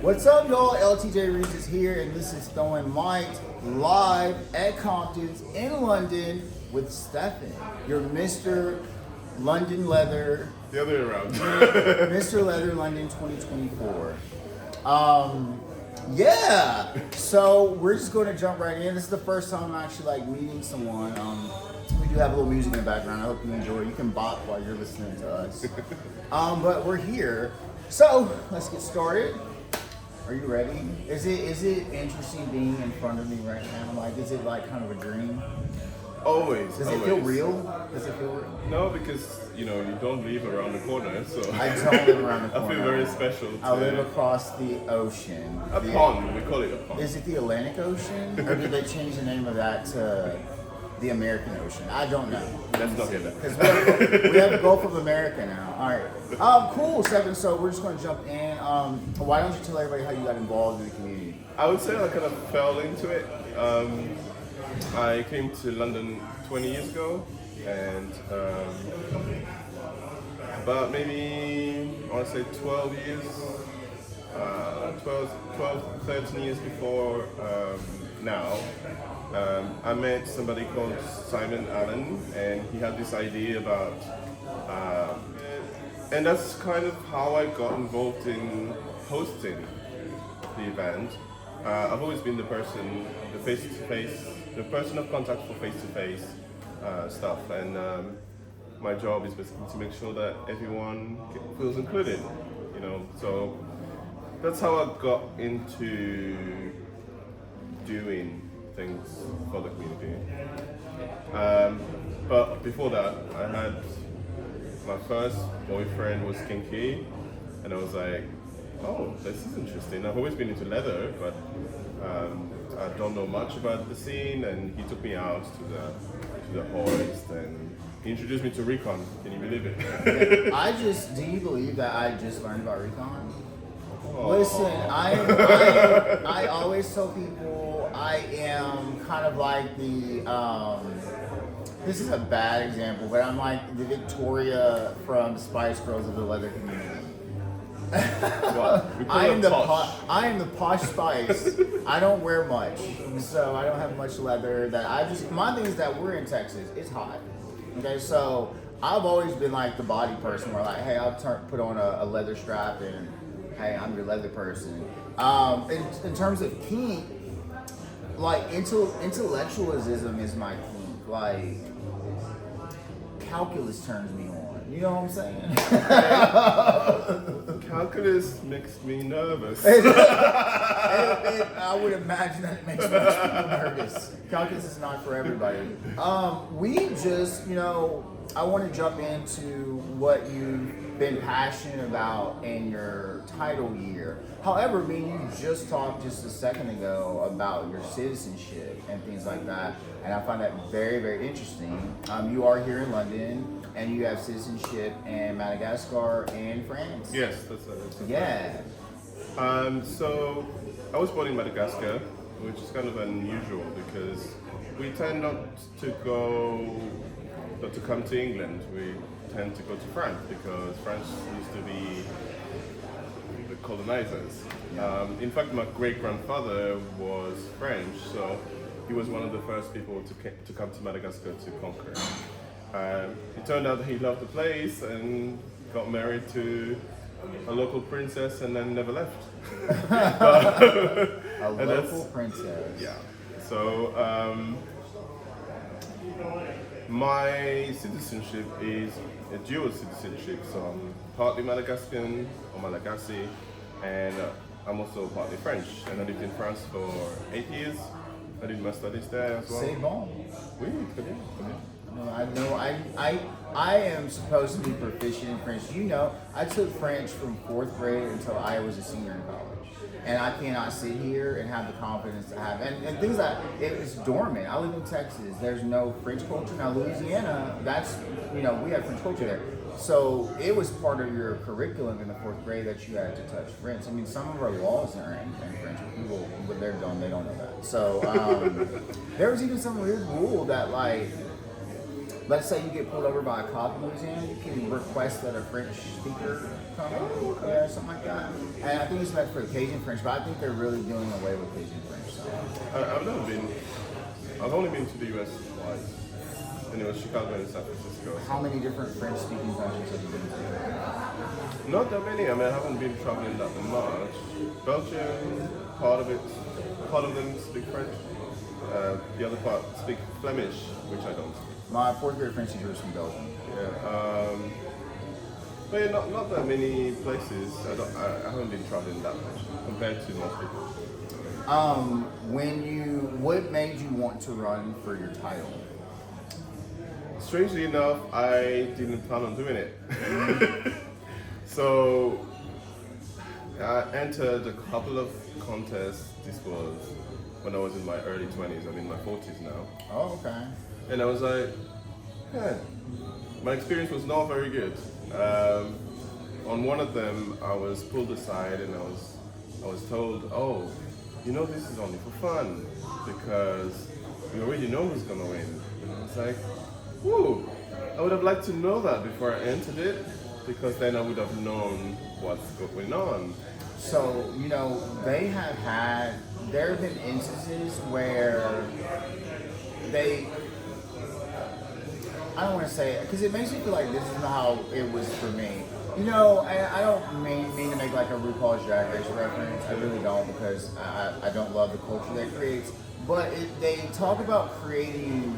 What's up, y'all? LTJ Reese is here, and this is Throwing Might live at Compton's in London with Stephane, your Mr. London Leather. The other way around. Mr. Leather London 2024. Yeah. So we're just going to jump right in. This is the first time I'm actually meeting someone. We do have a little music in the background. I hope you enjoy. You can bop while you're listening to us. But we're here. So let's get started. Are you ready? Is it interesting being in front of me right now? Is it kind of a dream? Always. Does it feel real? Does it feel real? No, because you don't live around the corner, so I don't live around the corner. I feel very special. I live across the ocean. A pond. We call it a pond. Is it the Atlantic Ocean, or did they change the name of that to the American Ocean? I don't know. Let's not hear that. Because we have the Gulf of America now. All right. Cool, Stephane. So we're just going to jump in. Why don't you tell everybody how you got involved in the community? I would say I kind of fell into it. I came to London 20 years ago, and about maybe, I want to say 12 years, 13 years before now, I met somebody called Simon Allen, and he had this idea about, and that's kind of how I got involved in hosting the event. I've always been the person, the face-to-face, the person of contact for face-to-face stuff, and my job is basically to make sure that everyone feels included, So that's how I got into doing things for the community. But before that, I had my first boyfriend was kinky, and I was like, oh, this is interesting. I've always been into leather, but I don't know much about the scene, and he took me out to the hoist, and he introduced me to Recon. Can you believe it? Do you believe that I just learned about Recon? Oh. Listen, I always tell people I am kind of like this is a bad example, but I'm like the Victoria from Spice Girls of the leather community. I am the posh Spice. I don't wear much, so I don't have much leather. My thing is that we're in Texas. It's hot. Okay, so I've always been like the body person, where hey, I'll put on a leather strap, and hey, I'm your leather person. In terms of kink, intellectualism is my kink. Calculus turns me on. You know what I'm saying? Calculus makes me nervous. I would imagine that it makes most people nervous. Calculus is not for everybody. I want to jump into what you've been passionate about in your title year. However, you just talked just a second ago about your citizenship and things like that, and I find that very, very interesting. You are here in London, and you have citizenship in Madagascar and France. Yes, that's yeah. So I was born in Madagascar, which is kind of unusual because we tend not to come to England. We tend to go to France because France used to be the colonizers. Yeah. In fact, my great-grandfather was French, so he was one of the first people to come to Madagascar to conquer. It turned out that he loved the place and got married to a local princess and then never left. A local princess. Yeah. So my citizenship is a dual citizenship. So I'm partly Madagascan or Malagasy, and I'm also partly French. And I lived in France for 8 years. I did my studies there as well. C'est bon. Oui, très bien, très bien. I am supposed to be proficient in French. I took French from 4th grade until I was a senior in college. And I cannot sit here and have the confidence to have, and things like, it's dormant. I live in Texas. There's no French culture. Now, Louisiana, we have French culture there. So it was part of your curriculum in the 4th grade that you had to touch French. Some of our laws are in French. People, when they're dumb, they don't know that. So there was even some weird rule that let's say you get pulled over by a cop in Louisiana, you can request that a French speaker come, yeah, something like that. And I think it's meant for Cajun French, but I think they're really doing away with Cajun French. So. I've never been. I've only been to the US twice, and it was Chicago and San Francisco. How many different French-speaking countries have you been to? Not that many. I mean, I haven't been traveling that much. Belgium, part of them speak French. The other part speak Flemish, which I don't. My fourth grade French teacher was from Belgium. Yeah. But yeah, not that many places. I haven't been traveling that much compared to most people. What made you want to run for your title? Strangely enough, I didn't plan on doing it. So I entered a couple of contests. This was when I was in my early 20s. I'm in my 40s now. Oh, okay. And I was like, yeah, my experience was not very good. On one of them, I was pulled aside and I was told, oh, you know, this is only for fun because we already know who's gonna win. And I was like, whoo, I would have liked to know that before I entered it because then I would have known what's going on. So, you know, there have been instances where I don't want to say it, because it makes me feel like this is how it was for me. You know, I don't mean to make like a RuPaul's Drag Race reference. I really don't, because I don't love the culture that it creates. But they talk about creating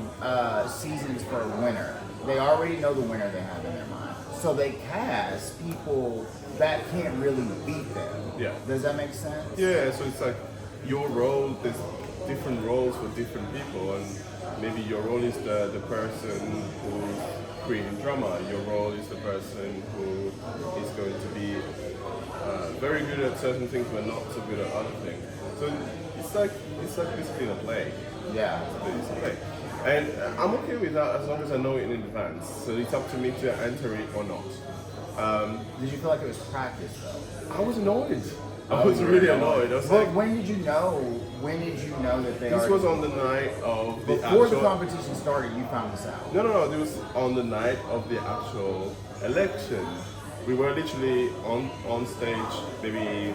seasons for a winner. They already know the winner they have in their mind. So they cast people that can't really beat them. Yeah. Does that make sense? Yeah, so it's like your role, there's different roles for different people, and maybe your role is the person who's creating drama. Your role is the person who is going to be very good at certain things but not so good at other things. So it's like basically a play. Yeah. It's a play. And I'm okay with that as long as I know it in advance. So it's up to me to enter it or not. Did you feel like it was practice though? I was annoyed. I was really annoyed. I was But like, when did you know that they this was on the night of the before actual... the competition started, you found this out? No. It was on the night of the actual election. We were literally on stage maybe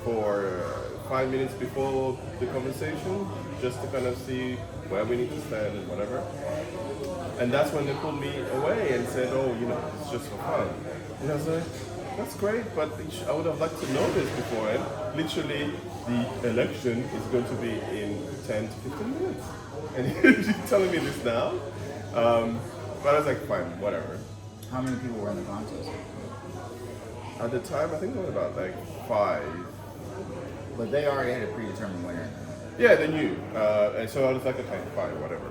for 5 minutes before the conversation, just to kind of see where we need to stand and whatever. And that's when they pulled me away and said, oh, you know, it's just for fun. And I was like, that's great, but I would have liked to know this beforehand. Literally, the election is going to be in 10 to 15 minutes. And you're telling me this now? But I was like, fine, whatever. How many people were in the contest? At the time, I think there were about like 5. But they already had a predetermined winner. Yeah, they knew. And so I was like, okay, fine, whatever.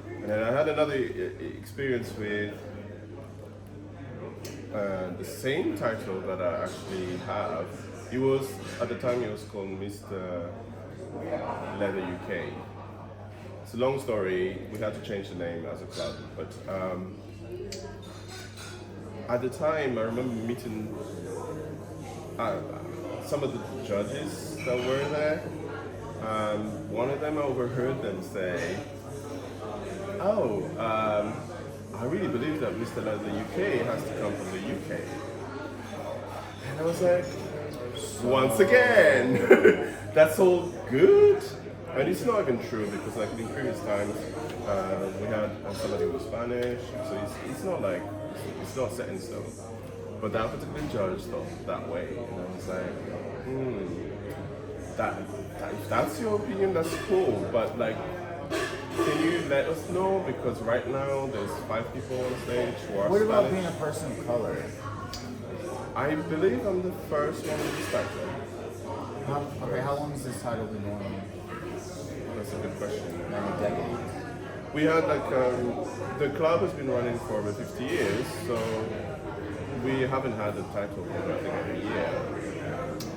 And then I had another experience with the same title that I actually have. It was, at the time, it was called Mr. Leather UK. It's a long story. We had to change the name as a club. But at the time, I remember meeting some of the judges that were there. One of them, I overheard them say, oh, I really believe that Mr. Leather UK has to come from the UK. And I was like, once again, that's all good. And it's not even true because like in previous times, we had somebody who was Spanish, so it's not like, it's not set in stone. But that particular judge thought that way, and I was like, if that's your opinion, that's cool, but like, can you let us know? Because right now there's 5 people on stage who are What about Spanish. being a person of color? I believe I'm the first one with this title. How long has this title been going on? That's a good question. Many decades. We had like, the club has been running for over 50 years, so we haven't had the title for I think every year.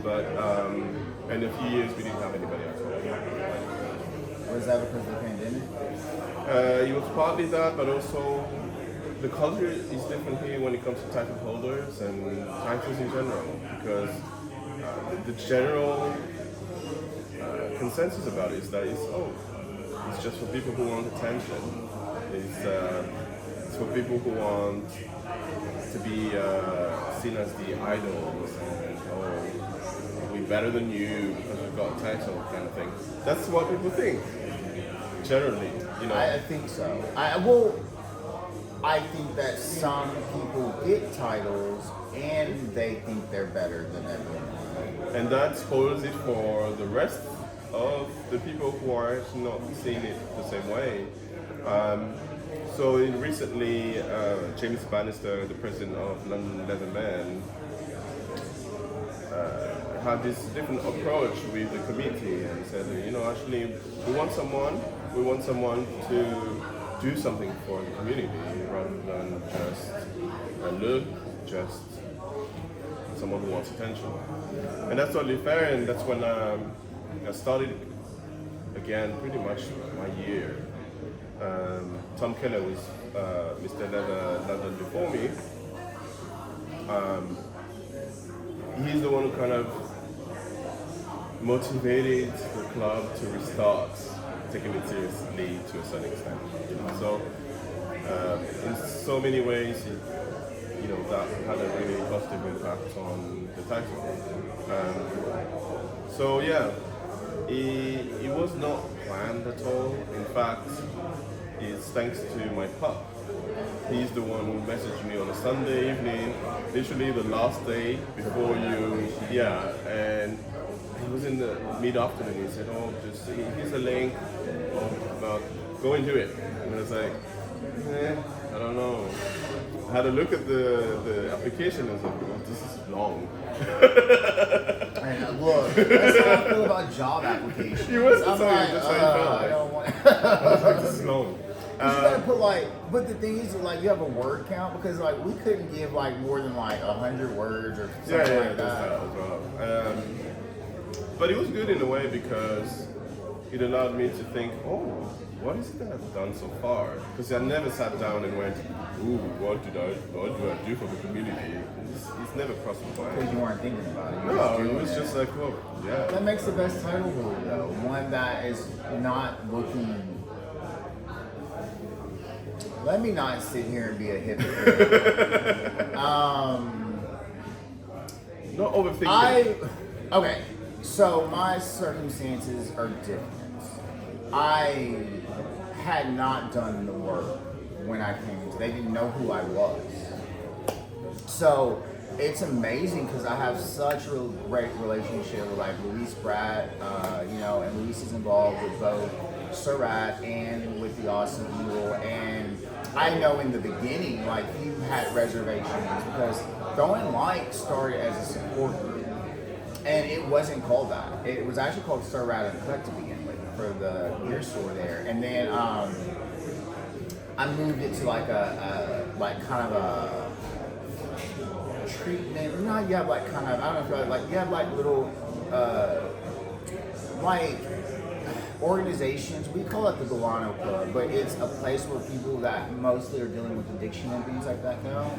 But in a few years we didn't have anybody at all. Was that because of the pandemic? It was partly that, but also the culture is different here when it comes to title holders and titles in general, because the general consensus about it is that it's just for people who want attention. It's for people who want to be seen as the idols and oh, we're better than you because we've got a title kind of thing. That's what people think. Generally, you know. I think so. I think that some people get titles and they think they're better than everyone. And that holds it for the rest of the people who are not seeing it the same way. So recently, James Bannister, the president of London Leatherman, had this different approach with the committee and said, you know, actually, we want someone to do something for the community rather than just someone who wants attention. And that's totally fair, and that's when I started again pretty much my year. Tom Keller was Mr. London before me. He's the one who kind of motivated the club to restart taking it seriously to a certain extent. You know? So in so many ways, you know, that had a really positive impact on the title. So yeah, it was not planned at all. In fact, it's thanks to my pup. He's the one who messaged me on a Sunday evening, literally the last day before and he was in the mid-afternoon. He said, oh, just here's a link, go and do it. And I was like, I don't know. I had a look at the application and I was like, oh, this is long. And look, that's how I feel about job applications. He was I'm like, I don't want. I was like, this is long. You gotta put but the thing is, like, you have a word count because, like, we couldn't give like more than like 100 words or something like that. As well. But it was good in a way because it allowed me to think, oh, what is it that I've done so far? Because I never sat down and went, ooh, what do I do for the community? It's never crossed my mind. Because you weren't thinking about it. No, it was just like, oh, yeah. That makes the best title holder, though. One that is not looking. Let me not sit here and be a hypocrite. Not overthinking. Okay, so my circumstances are different. I had not done the work when I came into. They didn't know who I was. So it's amazing because I have such a great relationship with like Luis Pratt, and Luis is involved with both Surat and with the Awesome Eagle. And I know in the beginning, like, you had reservations because Throwing Light started as a support group. And it wasn't called that. It was actually called Surat and Cut to begin with for the gear store there. And then I moved it to like kind of a treatment. No, you have like kind of, I don't know if like you have like little like organizations. We call it the Guano Club, but it's a place where people that mostly are dealing with addiction and things like that go.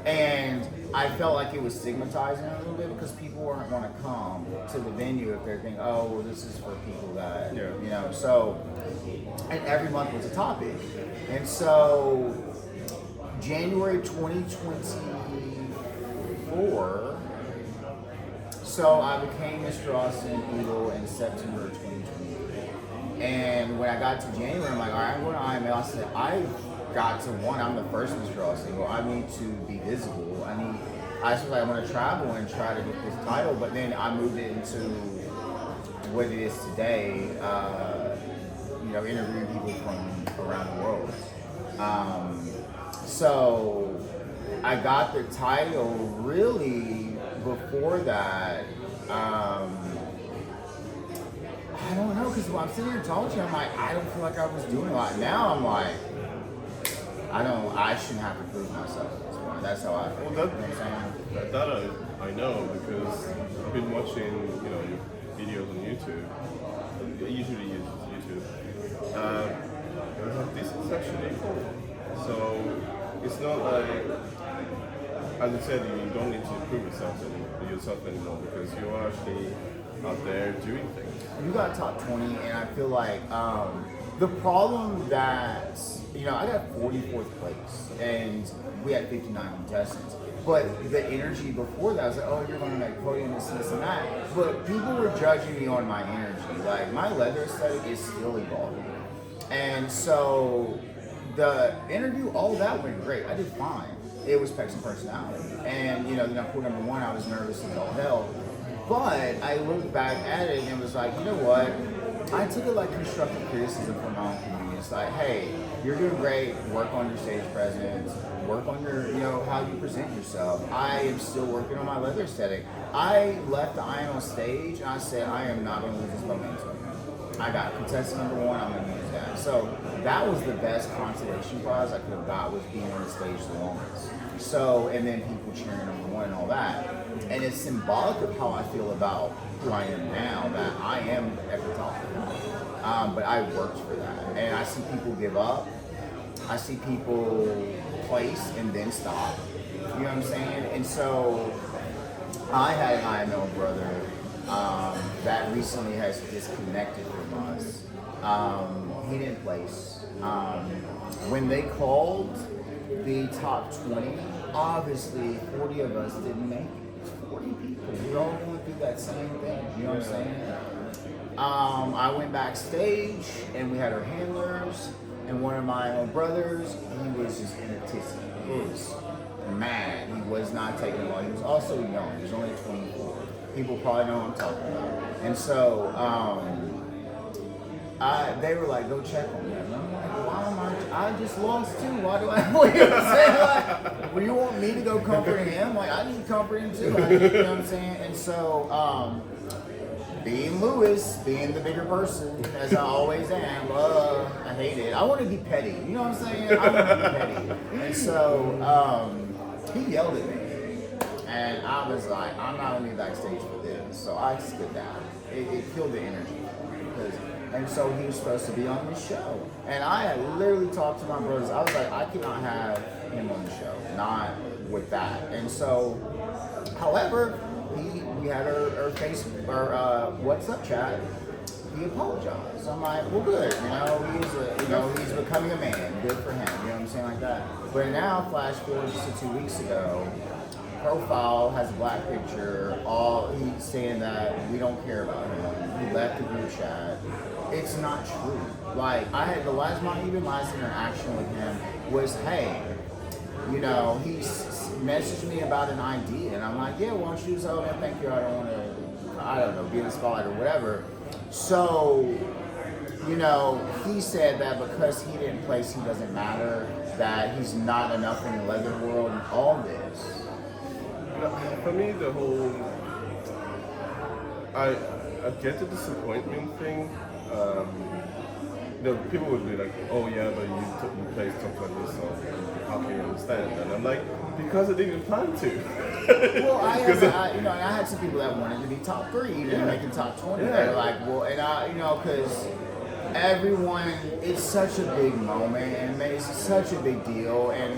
And I felt like it was stigmatizing a little bit because people weren't want to come to the venue if they're thinking, oh, well, this is for people that, so, and every month was a topic. And so, January 2024, so I became Mr. Austin Eagle in September 2023. And when I got to January, I'm like, all right, I'm going to IML. I said, I'm the first Mr. Austin Eagle. I need to be visible. I was like, I want to travel and try to get this title. But then I moved it into what it is today, interviewing people from around the world. So I got the title really before that. I don't know, because when I'm sitting here talking to you, I'm like, I don't feel like I was doing a lot. Now I'm like, I shouldn't have to prove myself at this point. That's how I feel. Well, that I know because I've been watching, your videos on YouTube. I usually use YouTube. I was like, this is actually cool. So it's not like, as I said, you don't need to prove yourself anymore because you're actually out there doing things. You got top 20, and I feel like the problem that I got 44th place, and we had 59 contestants. But the energy before that, I was like, oh, you're going to make a podium, this, and that. But people were judging me on my energy. Like, my leather aesthetic is still evolving. And so the interview, all that went great. I did fine. It was pecs and personality. And, then I pulled number one. I was nervous as all hell. But I looked back at it and was like, you know what? I took it like constructive criticism from my own community. It's like, hey, you're doing great. Work on your stage presence. Work on your, how you present yourself. I am still working on my leather aesthetic. I left the iron on stage and I said, I am not going to lose this momentum. I got contestant number one, I'm going to use that. So that was the best consolation prize I could have got, was being on the stage the longest. So, and then people cheering number one and all that. And it's symbolic of how I feel about who I am now, that I am at the top. But I worked for that. And I see people give up. I see people place and then stop. You know what I'm saying? And so I had an IMO brother that recently has disconnected from us. He didn't place. When they called the top 20, obviously 40 of us didn't make it. 40 people. We all going through that same thing. You know what I'm saying? I went backstage and we had our handlers, and one of my own brothers, he was just in a tizzy. He was mad. He was not taking it well. He was also young. He was only 24. People probably know what I'm talking about. And so they were like, go check on him. And I'm like, why am I just lost too. Why do I, you know what I'm saying? Like, well, you want me to go comfort him? Like, I need comforting too. You know what I'm saying? And so, being Lewis, being the bigger person, as I always am, I hate it. I want to be petty. You know what I'm saying? I want to be petty. And so he yelled at me. And I was like, I'm not going to be backstage for this. So I stood down. It killed the energy. And so he was supposed to be on the show. And I had literally talked to my brothers. I was like, I cannot have him on the show. Not with that. And so, however, we had our WhatsApp chat. He apologized. So I'm like, well, good. He's becoming a man. Good for him. You know what I'm saying, like that. But now, flash forward to 2 weeks ago, profile has a black picture. He's saying that we don't care about him. He left the group chat. It's not true. Like, my last interaction with him was, hey, he messaged me about an idea, and I'm like, yeah, why don't you just, thank you, I don't want to, be in the spotlight or whatever. So, he said that because he didn't place, he doesn't matter, that he's not enough in the leather world and all this. For me, the whole, I get the disappointment thing. People would be like, oh yeah, but you play stuff like this, so how can you understand? And I'm like, because I didn't plan to. Well, I had some people that wanted to be top 3, even making top 20. Yeah. They're like, well, and because everyone, it's such a big moment, and it's such a big deal, and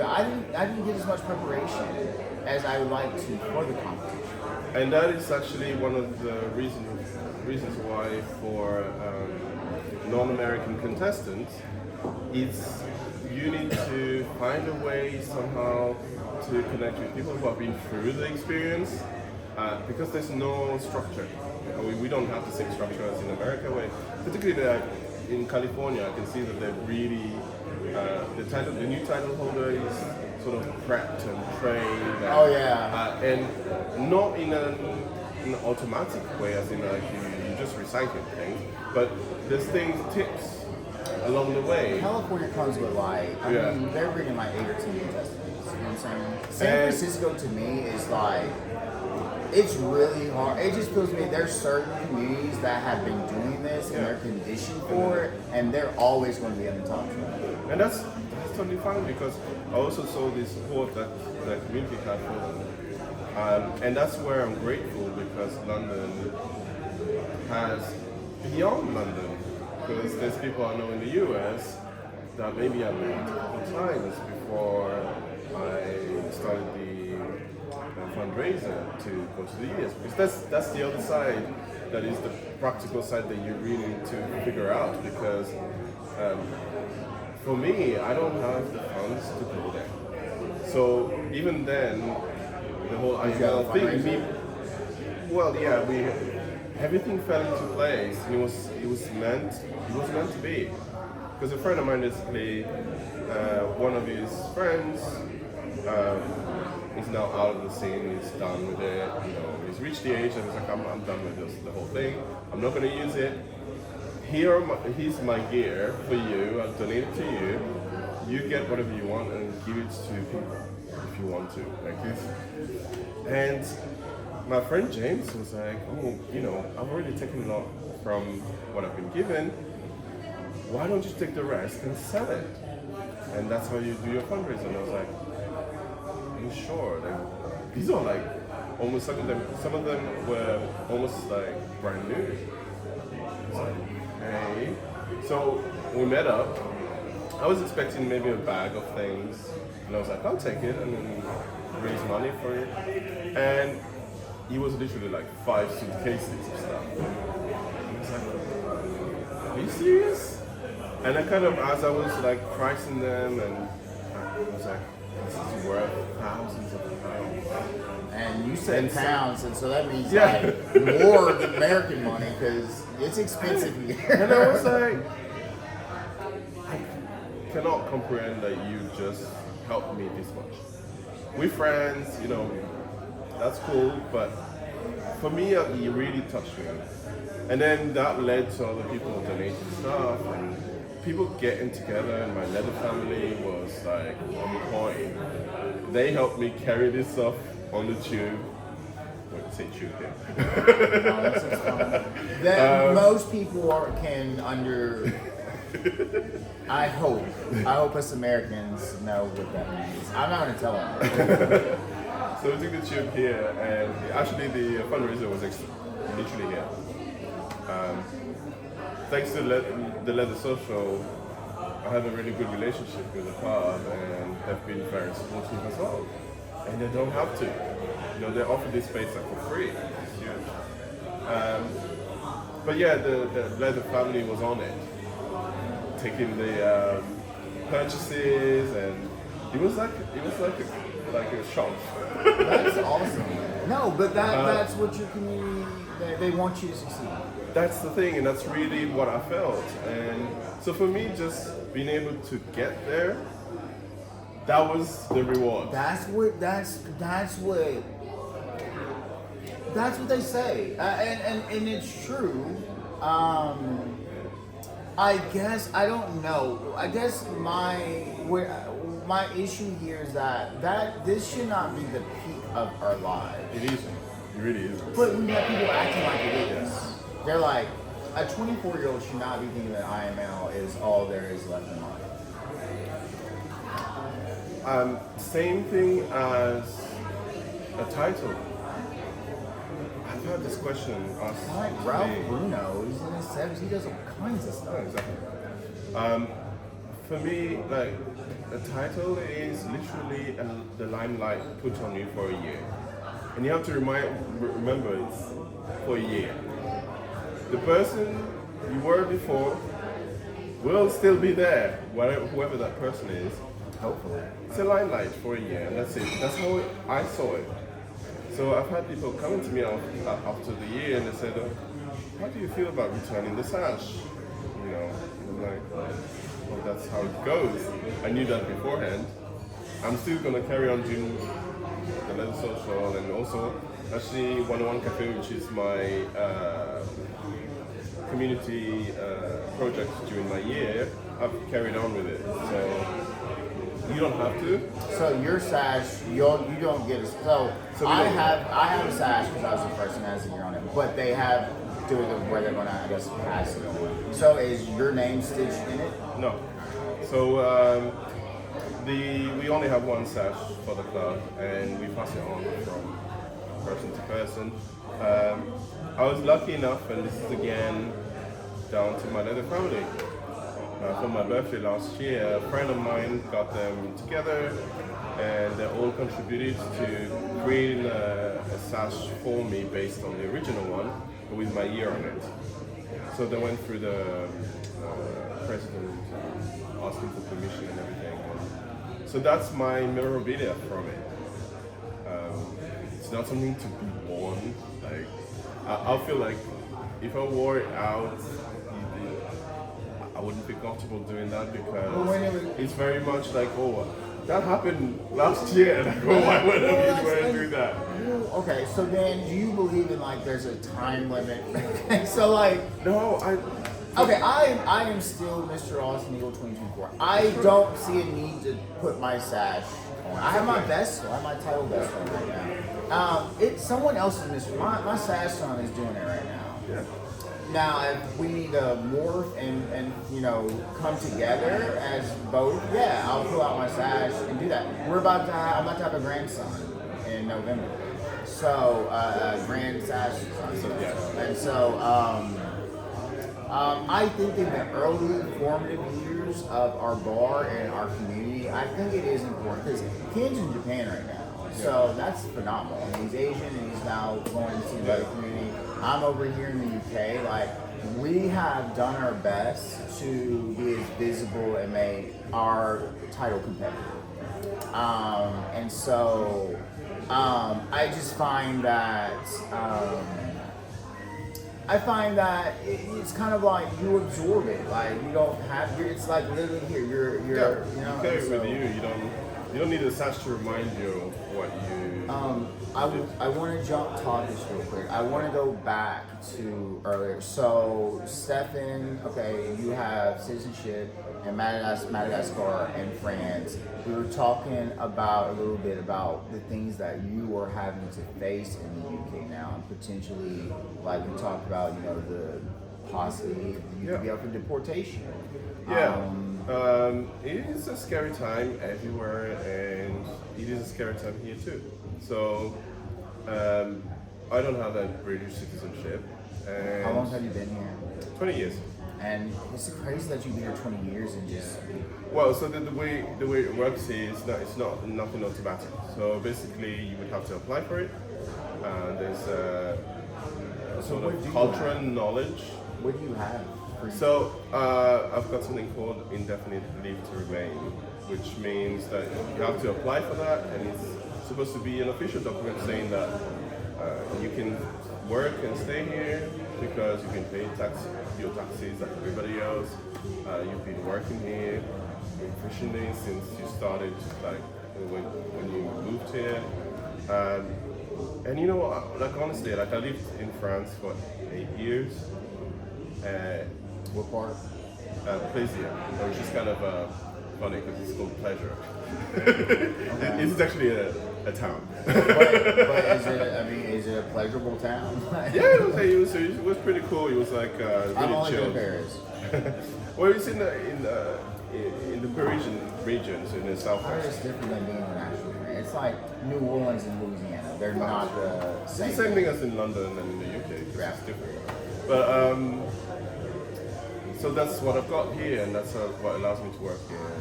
I didn't get as much preparation as I would like to for the competition. And that is actually one of the reasons why for non-American contestants, you need to find a way somehow to connect with people who have been through the experience, because there's no structure. We don't have the same structure as in America, where particularly in California, I can see that they're really the new title holder is sort of prepped and trained. And not in an automatic way, as in like you just recycle things, but there's tips along the way. California comes with I mean, they're bringing 8 or 10 contestants. You know what I'm saying? San Francisco to me is it's really hard. It just feels to me there's certain communities that have been doing this and they're conditioned for it, and they're always going to be in the top 20. And that's totally fine, because I also saw the support that the community had for them. And that's where I'm grateful, because London has, beyond London, because there's people I know in the US that maybe I've met a couple of times before I started the fundraiser to go to the US, because that's the other side, that is the practical side that you really need to figure out, because for me, I don't have the funds to go there. So even then, the whole IML thing, well, yeah, everything fell into place. And it was meant to be. Because a friend of mine basically, one of his friends, is now out of the scene. He's done with it. He's reached the age and he's like, I'm done with the whole thing. I'm not going to use it. Here's my gear for you. I'll donate it to you. You get whatever you want and give it to people if you want to, like this. And my friend James was like, oh, I've already taken a lot from what I've been given. Why don't you take the rest and sell it? And that's how you do your fundraiser. And I was like, are you sure? Like, these are like almost some of them were almost like brand new. I was like, hey. So we met up. I was expecting maybe a bag of things, and I was like, I'll take it and then raise money for it. And it was literally like 5 suitcases of stuff. And I was like, are you serious? And I kind of, as I was like pricing them, and I was like, this is worth thousands of pounds. And you said pounds, and so that means like more than American money, because it's expensive here. And I was like, I cannot comprehend that you just helped me this much. We're friends, that's cool, but for me, it really touched me. And then that led to other people donating stuff, and people getting together, and my leather family was like on point. They helped me carry this stuff on the tube. Wait, say tube here. Oh, that's just fun. That most people can under. I hope us Americans know what that means. I'm not going to tell them. So we took the tube here, and actually the fundraiser was literally here. Thanks to the Leather Social, I have a really good relationship with the pub, and have been very supportive as well. And they don't have to. They offer this space for free. It's huge. But yeah, the Leather family was on it, taking the purchases, and it was like a shop. That's awesome. No, but that's what your community, they want you to succeed. That's the thing, and that's really what I felt. And so for me, just being able to get there, that was the reward. That's what they say, and it's true. I guess I don't know. I guess my issue here is that this should not be the peak of our lives. It isn't. It really isn't. But we have people acting like it is. They're like, a 24-year-old should not be thinking that IML is all there is left in life. Same thing as a title. I've had this question asked. Like Ralph Bruno, he's in his 70s, he does all kinds of stuff. Oh, exactly. For me, like, a title is literally the limelight put on you for a year. And you have to remember it's for a year. The person you were before will still be there, whoever that person is. Hopefully. It's a limelight for a year, and that's it. That's how I saw it. So I've had people coming to me after the year, and they said, how do you feel about returning the sash? And I'm like, well, that's how it goes. I knew that beforehand. I'm still going to carry on doing the Leather Social, and also actually 101 Cafe, which is my community project during my year. I've carried on with it. So you don't have to. So your sash, you don't get a so I have a sash because I was the person that has a year on it, but they have doing it where they're gonna, I guess, pass it on. So is your name stitched in it? No. So we only have one sash for the club, and we pass it on from person to person. I was lucky enough, and this is again down to my leather family. for my birthday last year. A friend of mine got them together, and they all contributed to creating a sash for me based on the original one, but with my year on it. So they went through the president asking for permission and everything. So that's my memorabilia from it. It's not something to be worn. Like I feel like if I wore it out, I wouldn't be comfortable doing that because it's very much like, oh, that happened last year. Like, oh, why would I be going to do that? Okay, so then do you believe in like there's a time limit? So like No, okay, I am still Mr. Austin Eagle 2024. I don't see a need to put my sash on. I have my vest on, I have my title vest on right now. It's someone else's Mr. My sash on is doing it right now. Yeah. Now, if we need to morph and you know come together as both, yeah, I'll pull out my sash and do that. I'm about to have a grandson in November, so grand sash son. So, yeah. And so I think in the early formative years of our bar and our community, I think it is important because Ken's in Japan right now, so that's phenomenal. And he's Asian and he's now going to see the community. I'm over here in the UK. Like we have done our best to be as visible and make our title competitive. And so I just find that. I find that it's kind of like you absorb it. Like you don't have. It's like literally here. You're you know. Okay, with you don't need a sash to remind you of what you. I want to jump topics real quick. I want to go back to earlier. So Stephane, okay, you have citizenship in Madagascar and France. We were talking about a little bit about the things that you are having to face in the UK now, and potentially, like we talked about, you know, the possibly you could be up for deportation. Yeah. It is a scary time everywhere, and it is a scary time here too. So, I don't have a British citizenship. And How long have you been here? 20 years. And it's crazy that you've been here 20 years and just. Well, so the way it works is that it's not nothing automatic. So basically, you would have to apply for it. There's a sort of cultural knowledge. What do you have? So I've got something called indefinite leave to remain, which means that you have to apply for that, and it's supposed to be an official document saying that you can work and stay here because you can pay your taxes like everybody else. You've been working here efficiently since you started, like when you moved here. And you know, like honestly, like I lived in France for 8 years. What part? Plaisir, which is kind of funny because it's called pleasure. Okay. It's actually a town. but is it a pleasurable town? Yeah, it was pretty cool. It was like really I'm only chill. in Paris. Well, it's in the Parisian regions in the southwest. How is it different than being in actual France? It's like New Orleans and Louisiana. They're not the same. It's the same thing as in London and in the UK. Yeah. It's different. But so that's what I've got here, and that's what allows me to work here.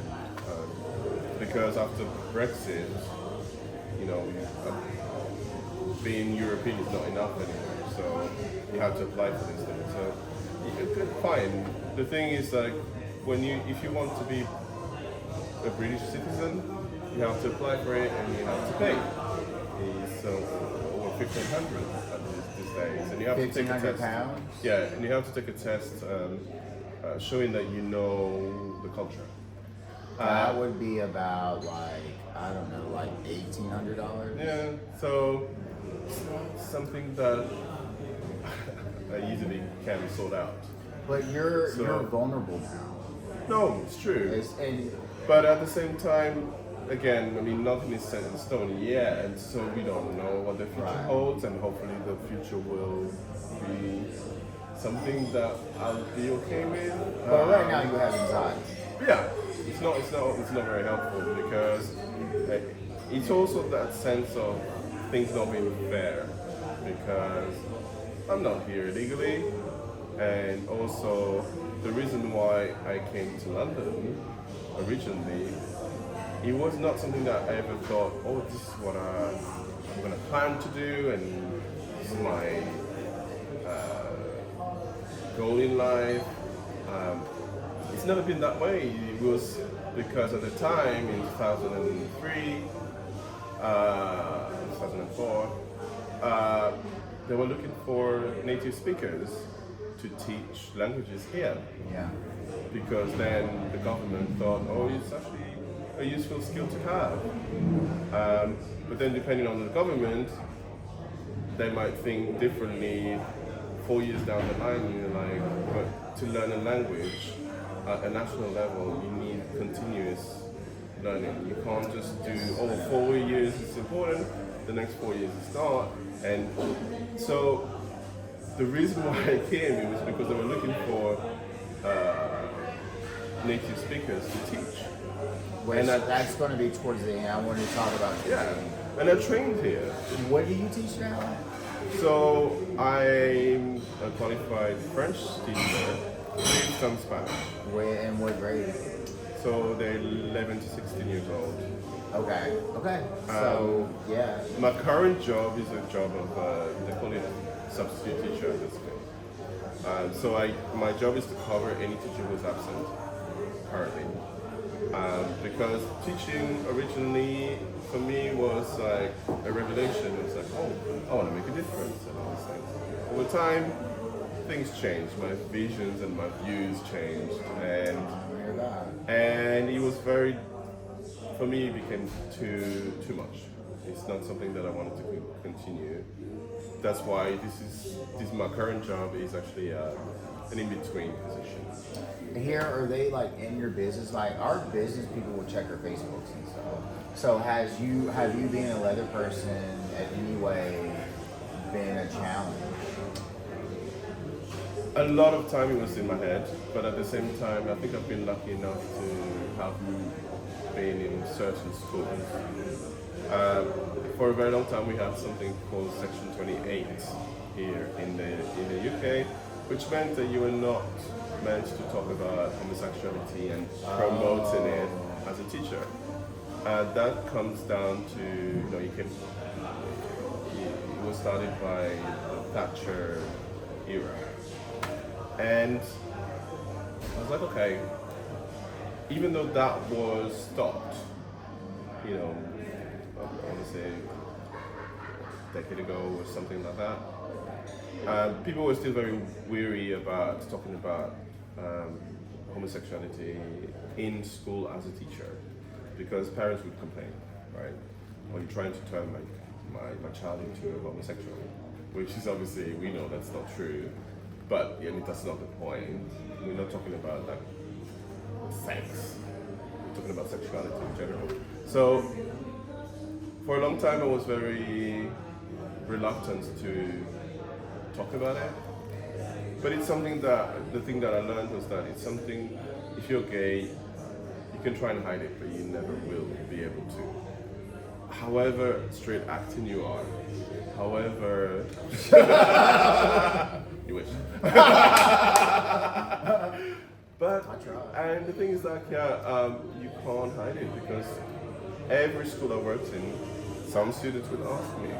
Because after Brexit, you know, being European is not enough anymore. So you have to apply for this thing. So fine. The thing is, like, if you want to be a British citizen, you have to apply for it and you have to pay. It's over 1,500 these days, and you have to take a test. £1,500? Yeah, and you have to take a test showing that you know the culture. That would be about like $1,800. Yeah, so it's not something that easily can be sold out. But you're vulnerable now. No, it's true. But at the same time, again, I mean, nothing is set in stone yet, and so we don't know what the future holds, and hopefully the future will be something that I'll be okay with. But right now you have anxiety. Yeah, it's not very helpful because it's also that sense of things not being fair because I'm not here illegally, And also, the reason why I came to London originally, it was not something that I ever thought, oh, this is what I'm going to plan to do, and this is my goal in life. It's never been that way. It was because at the time, in 2003, 2004, they were looking for native speakers to teach languages here. Yeah. Because then the government thought, oh, it's actually a useful skill to have. But then depending on the government, they might think differently 4 years down the line. You're like, but to learn a language at a national level, you need continuous learning. You can't just do, 4 years is important, the next 4 years is not. And so the reason why I came was because they were looking for native speakers to teach. Which that's going to be towards the end. I wanted to talk about this. Yeah, and I trained here. What do you teach now? So I'm a qualified French teacher with some Spanish. In what grade? So they're 11 to 16 years old. Okay. So, yeah. My current job is a job of, they call it substitute teacher at this point. So my job is to cover any teacher who's absent currently. Because teaching originally for me was like a revelation. It was like, oh, I want to make a difference and all these things. Over time, things changed. My visions and my views changed, and it was very, for me, it became too much. It's not something that I wanted to continue. That's why this is my current job is actually an in-between position. Here, are they like in your business? Like our business people will check our Facebooks and stuff. So have you being a leather person in any way been a challenge? A lot of time it was in my head, but at the same time, I think I've been lucky enough to have been in certain schools. For a very long time, we had something called Section 28 here in the UK, which meant that you were not meant to talk about homosexuality and promoting it as a teacher. That comes down to, it was started by the Thatcher era. And I was like, okay, even though that was stopped, I want to say a decade ago or something like that, people were still very weary about talking about homosexuality in school as a teacher, because parents would complain, right? Are you trying to turn my child into a homosexual? Which is obviously, we know that's not true, but that's not the point. We're not talking about like sex, we're talking about sexuality in general. So for a long time I was very reluctant to talk about it. But it's something that, the thing that I learned was that it's something, if you're gay, you can try and hide it, but you never will be able to. However straight acting you are, however... You wish. But, and the thing is that, you can't hide it, because every school I worked in, some students would ask me,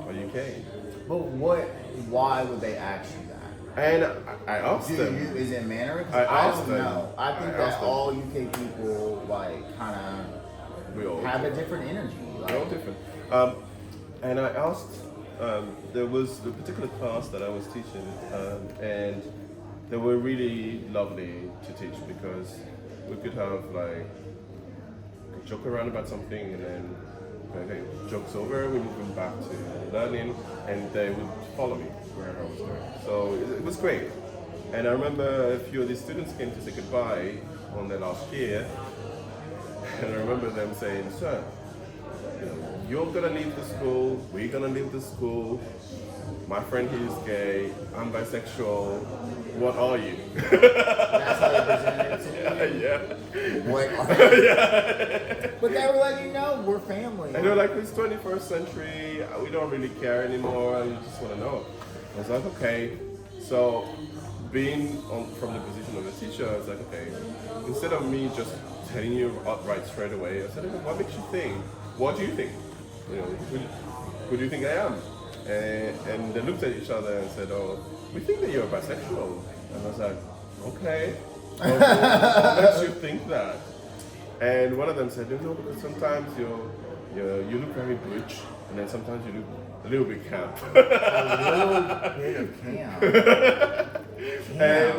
are you gay? But why would they ask you that? And I asked them. Is it manner? I don't know. I think that all UK people kind of have a different energy. We're all different. And I asked. There was a particular class that I was teaching, and they were really lovely to teach, because we could have joke around about something, and then joke's over, we're moving back to learning, and they would follow me wherever I was going. So it was great. And I remember a few of the students came to say goodbye on their last year, and I remember them saying, sir, you're gonna leave the school, we're gonna leave the school, my friend here is gay, I'm bisexual, what are you? That's how they presented it to you? Yeah. What are you? Yeah. But they were letting you know, we're family. And they're like, it's 21st century, we don't really care anymore, and you just want to know. I was like, okay. So being from the position of a teacher, I was like, okay, instead of me just telling you outright straight away, I said, okay, what makes you think? What do you think? You know, who do you think I am? And they looked at each other and said, oh, we think that you're bisexual. And I was like, okay, what makes you think that? And one of them said, no, because sometimes you look very butch, and then sometimes you look a little bit camp. A little bit of camp. And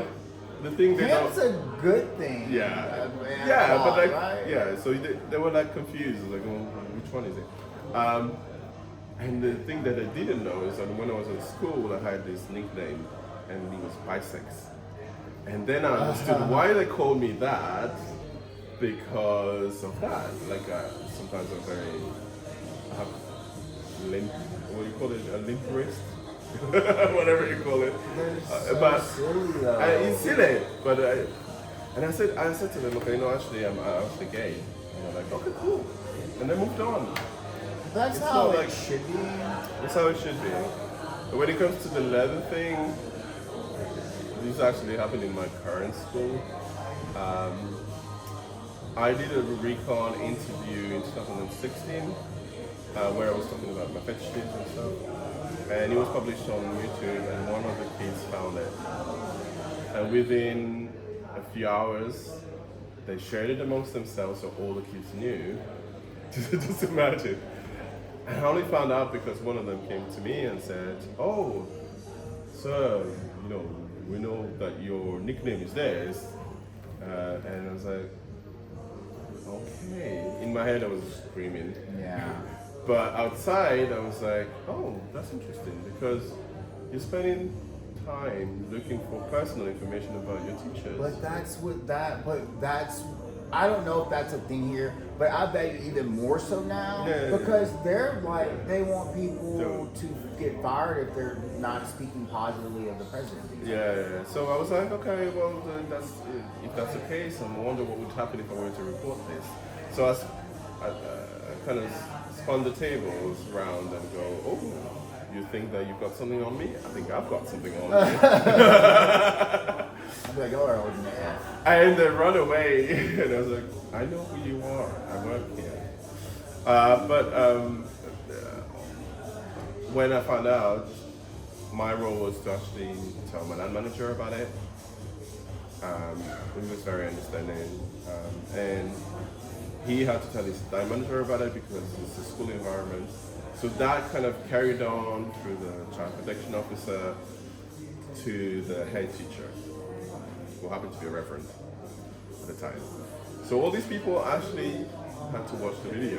the thing they Camp's don't... a good thing. Yeah. Man, Yeah, but like, right? yeah, so they were like confused, like, oh, which one is it? And the thing that I didn't know is that when I was in school, I had this nickname, and it was bisex. And then I understood why they called me that, because of that. Like, sometimes I have limp, what do you call it, a limp wrist? Whatever you call it. So silly, though. It's silly, but and I said to them, okay, no, actually, I'm actually gay. And they're like, okay, cool. And they moved on. That's It's how not it like- should be. That's how it should be. But when it comes to the leather thing, this actually happened in my current school. I did a recon interview in 2016 where I was talking about my fetishes and stuff. And it was published on YouTube, and one of the kids found it. And within a few hours, they shared it amongst themselves so all the kids knew. Just imagine. And I only found out because one of them came to me and said, oh, sir, you know, we know that your nickname is this. And I was like, okay. In my head, I was screaming. Yeah. But outside, I was like, oh, that's interesting because you're spending time looking for personal information about your teachers. But I don't know if that's a thing here, but I bet you even more so now Yeah. because they're like, they want people to get fired if they're not speaking positively of the president. Yeah. So I was like, okay, well, then if that's the case, I wonder what would happen if I were to report this. So I kind of spun the tables round and go, oh, you think that you've got something on me? I think I've got something on me. I'm like, oh, man. And they run away, and I was like, I know who you are. I work here. When I found out, my role was to actually tell my land manager about it. He was very understanding, and he had to tell his land manager about it because it's a school environment. So that kind of carried on through the child protection officer to the head teacher, who happened to be a reverend at the time. So all these people actually had to watch the video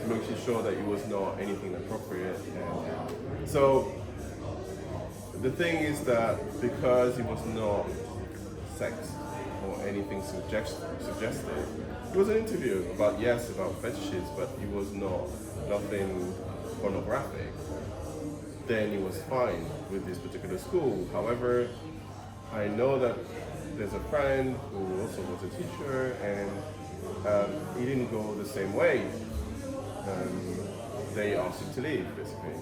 to make sure that it was not anything inappropriate. And so the thing is that because it was not sex or anything suggested, it was an interview about fetishes, but it was nothing pornographic. Then it was fine with this particular school. However, I know that there's a friend who also was a teacher, and he didn't go the same way. They asked him to leave, basically,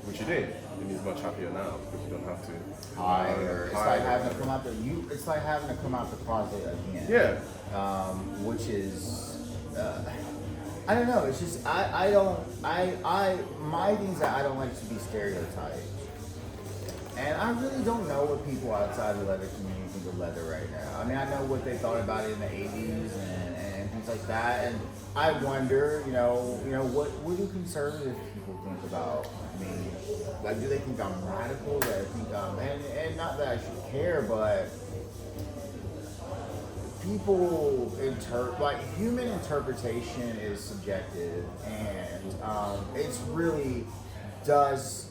which he did, and he's much happier now because you don't have to Hire. It's like hire. having to come out it's like having to come out the closet again. Yeah. Which is, I don't know. It's just my things that I don't like to be stereotyped, and I really don't know what people outside the leather community think of leather right now. I mean, I know what they thought about it in the '80s and things like that, and I wonder, what do conservative people think about me? Like, do they think I'm radical? Do they think and not that I should care, but people human interpretation is subjective, and it's really does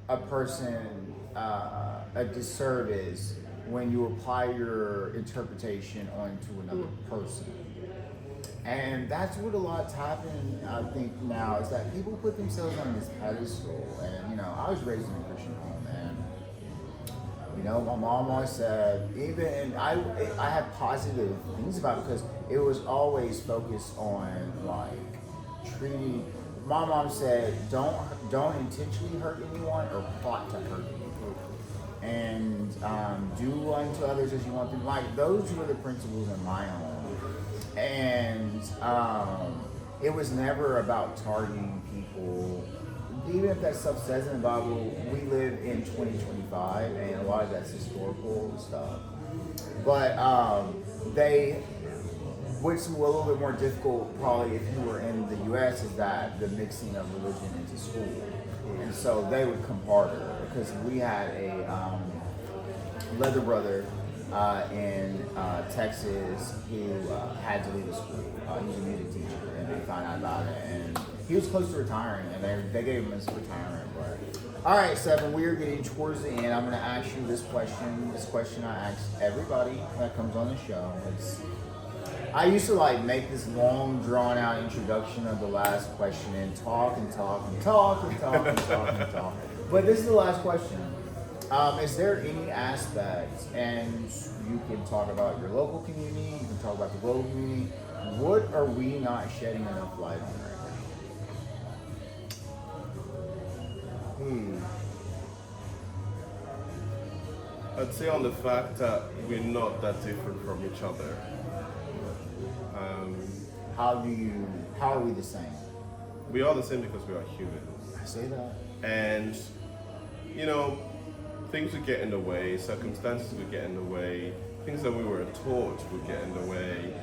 a person a disservice when you apply your interpretation onto another person. And that's what a lot's happening, I think, now, is that people put themselves on this pedestal. And, I was raised in a Christian home, and, my mom always said, I have positive things about it because it was always focused on, treating, my mom said, don't intentionally hurt anyone or plot to hurt anyone. do unto others as you want them. Like those were the principles in my home, and it was never about targeting people. Even if that stuff says in the Bible, we live in 2025, and a lot of that's historical stuff. But what's a little bit more difficult, probably if you were in the U.S., is that the mixing of religion into school, and so they would come harder because we had a leather brother in Texas who had to leave the school. He was a music teacher, and they found out about it, and he was close to retiring, and they gave him his retirement. But all right, Stephane, we are getting towards the end. I'm going to ask you this question. This question I ask everybody that comes on the show. I used to like make this long, drawn out introduction of the last question and talk and talk and talk and talk and talk and talk. But this is the last question. Is there any aspect, and you can talk about your local community, you can talk about the global community, what are we not shedding enough light on right now? I'd say on the fact that we're not that different from each other. How are we the same? We are the same because we are humans. I say that. And, you know, things would get in the way, circumstances would get in the way, things that we were taught would get in the way,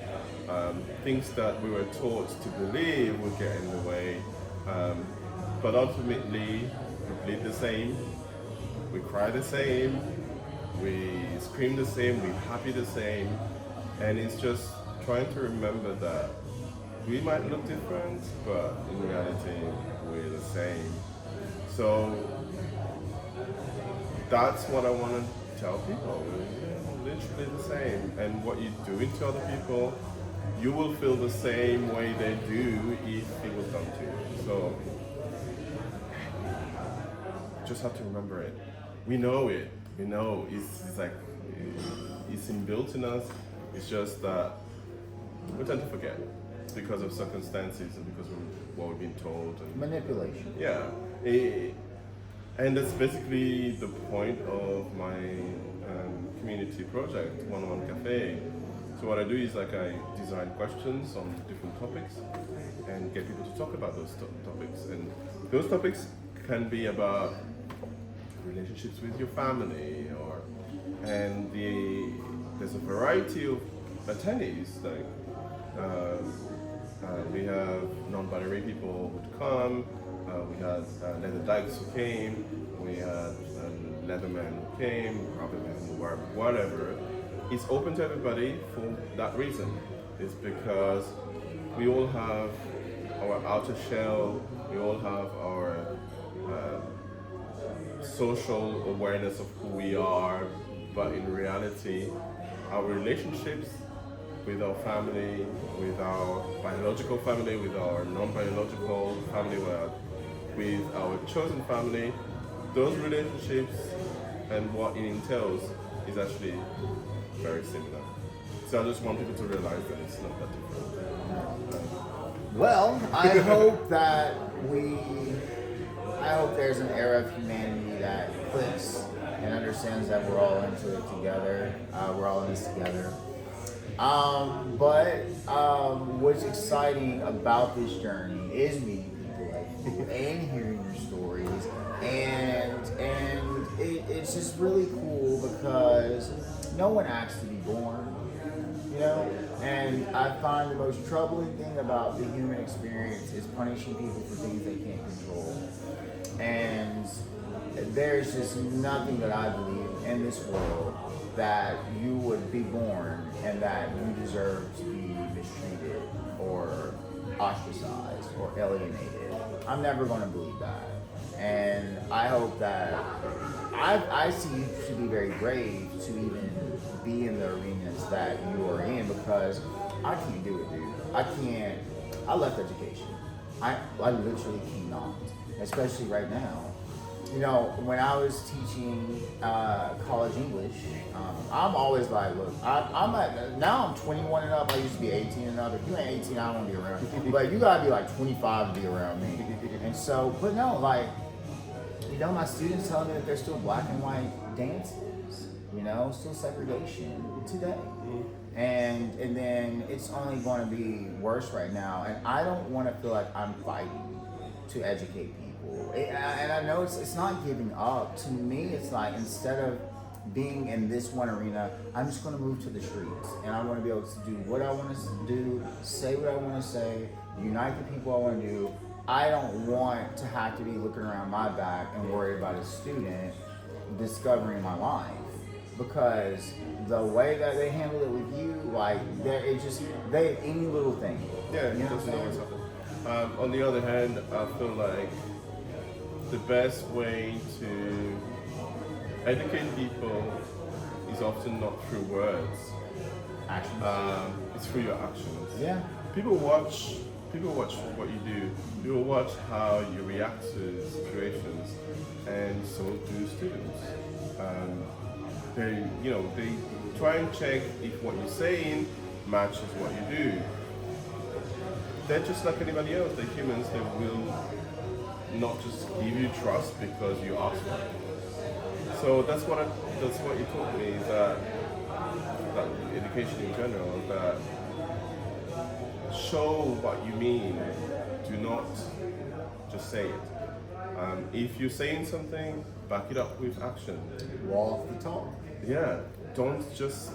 things that we were taught to believe would get in the way. But ultimately, we bleed the same, we cry the same, we scream the same, we're happy the same, and it's just trying to remember that we might look different, but in reality, we're the same. So that's what I want to tell people. We're literally the same, and what you're doing to other people, you will feel the same way they do if it was done to you. So just have to remember it. We know it. We know it's like it's inbuilt in us. It's just that we tend to forget because of circumstances and because of what we've been told. And Manipulation. yeah. And that's basically the point of my community project, One Cafe. So what I do is like I design questions on different topics and get people to talk about those topics. And those topics can be about relationships with your family, there's a variety of attendees. Like we have non-binary people who would come. We had leather dykes who came. We had leathermen who came, rubbermen who were whatever. It's open to everybody for that reason. It's because we all have our outer shell. We all have our social awareness of who we are, but in reality, our relationships with our family, with our biological family, with our non-biological family, with our chosen family, those relationships and what it entails is actually very similar. So I just want people to realize that it's not that different. Well, I hope there's an era of humanity that clicks and understands that we're all into it together. We're all in this together. But what's exciting about this journey is meeting people like you and hearing your stories, and it's just really cool because no one asked to be born, you know. And I find the most troubling thing about the human experience is punishing people for things they can't control. And there's just nothing that I believe in this world that you would be born and that you deserve to be mistreated or ostracized or alienated. I'm never going to believe that. And I hope that I see you to be very brave to even be in the arenas that you are in, because I can't do it, dude. I left education. I literally cannot, especially right now. You know, when I was teaching college English, I'm always like, look, now I'm 21 and up. I used to be 18 and up. If you ain't 18, I don't want to be around you. But you gotta be like 25 to be around me. And so, but no, like, you know, my students tell me that they're still black and white dances. You know, still segregation today. And then it's only going to be worse right now. And I don't want to feel like I'm fighting to educate people. And I know it's not giving up. To me, it's like instead of being in this one arena, I'm just going to move to the streets. And I want to be able to do what I want to do, say what I want to say, unite the people I want to do. I don't want to have to be looking around my back and worried about a student discovering my life. Because the way that they handle it with you, like, any little thing. Yeah, you know doesn't always happen. On the other hand, I feel like the best way to educate people is often not through words. Actions. It's through your actions. Yeah. People watch what you do. People watch how you react to situations, and so do students. They try and check if what you're saying matches what you do. They're just like anybody else. They're humans. They will not just give you trust because you ask for it. So that's what you taught me, that education in general, that show what you mean. Do not just say it. If you're saying something, back it up with action. Walk the talk. Yeah, don't just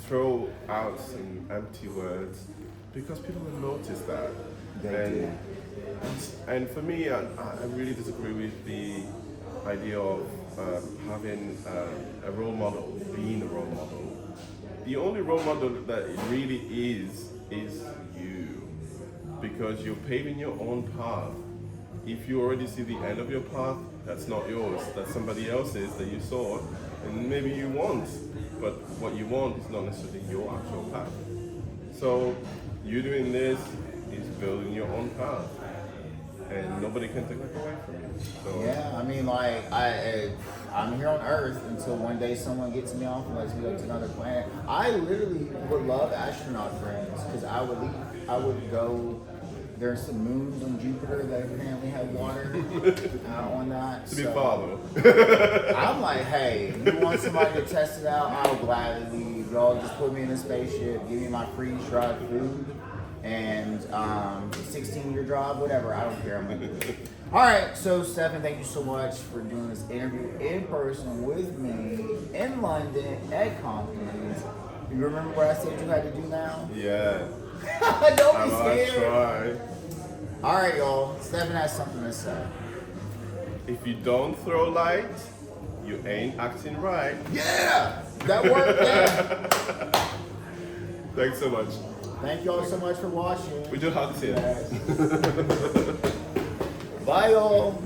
throw out some empty words, because people will notice that. They do. And for me, I really disagree with the idea of having a role model, being a role model. The only role model that it really is you, because you're paving your own path. If you already see the end of your path, that's not yours, that's somebody else's that you saw, and maybe you want, but what you want is not necessarily your actual path. So you doing this is building your own path, and nobody can take that away from you. So Yeah, I mean, like, I'm here on Earth until one day someone gets me off and lets me go to another planet. I literally would love astronaut friends, because I would go. There's some moons on Jupiter that apparently have water on that. to be father. I'm like, hey, you want somebody to test it out? I'll gladly leave. Y'all just put me in a spaceship, give me my freeze-dried food, and 16-year job, whatever. I don't care. I'm gonna do it. All right, so Stephane, thank you so much for doing this interview in person with me in London at Compton. You remember what I said you had to do now? Yeah. Don't be scared. Try. All right, y'all. Stephane has something to say. If you don't throw light, you ain't acting right. Yeah, that worked. Yeah. Thanks so much. Thank you all so much for watching. We do hugs here. Yes. Bye, y'all.